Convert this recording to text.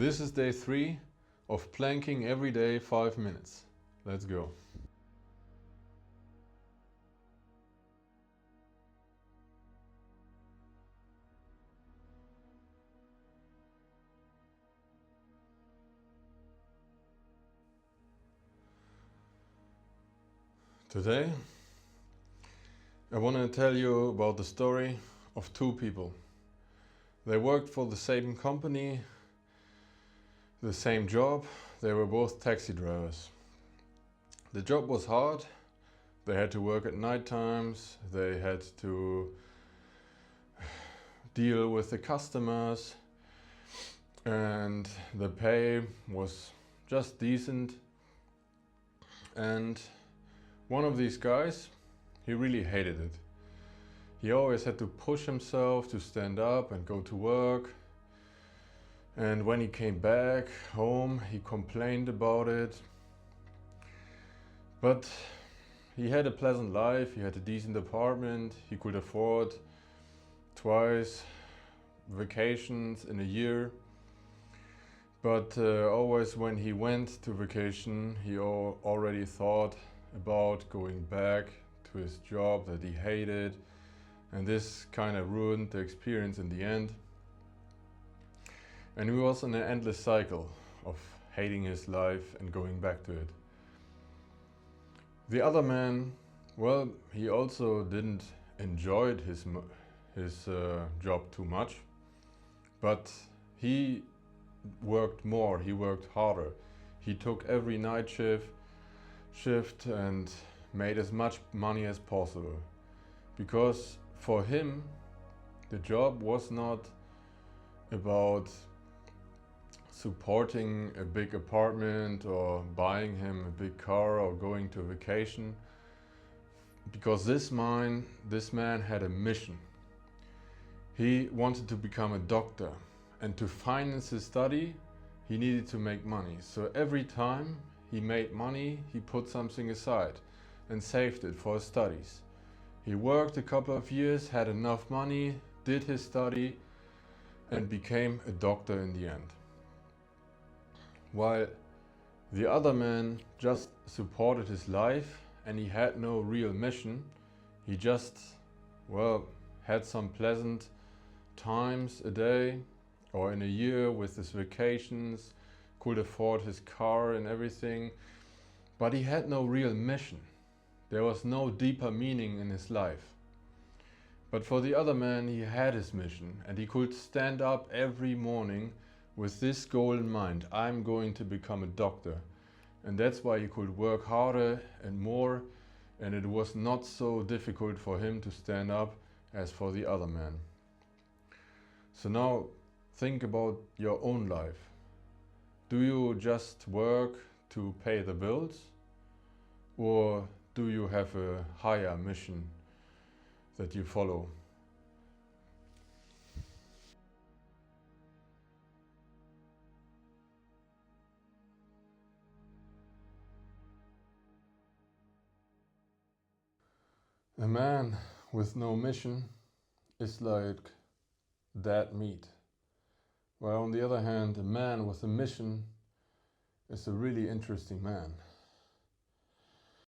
This is day 3 of planking every day 5 minutes. Let's go. Today I want to tell you about the story of 2 people. They worked for the same company, the same job. They were both taxi drivers. The job was hard. They had to work at night times. They had to deal with the customers, and the pay was just decent. And one of these guys, he really hated it. He always had to push himself to stand up and go to work. And when he came back home, he complained about it. But he had a pleasant life, he had a decent apartment, he could afford twice vacations in a year. But always when he went to vacation, he already thought about going back to his job that he hated. And this kind of ruined the experience in the end. And he was in an endless cycle of hating his life and going back to it. The other man, well, he also didn't enjoy his job too much, but he worked more, he worked harder. He took every night shift and made as much money as possible. Because for him, the job was not about supporting a big apartment or buying him a big car or going to vacation, because this man had a mission. He wanted to become a doctor, and to finance his study he needed to make money. So every time he made money, he put something aside and saved it for his studies. He worked a couple of years, had enough money, did his study, and became a doctor in the end. While the other man just supported his life and he had no real mission. He just, well, had some pleasant times a day or in a year with his vacations, could afford his car and everything, but he had no real mission. There was no deeper meaning in his life. But for the other man, he had his mission, and he could stand up every morning with this goal in mind: I'm going to become a doctor. And that's why he could work harder and more, and it was not so difficult for him to stand up as for the other man. So now think about your own life. Do you just work to pay the bills, or do you have a higher mission that you follow? A man with no mission is like dead meat. While on the other hand, a man with a mission is a really interesting man.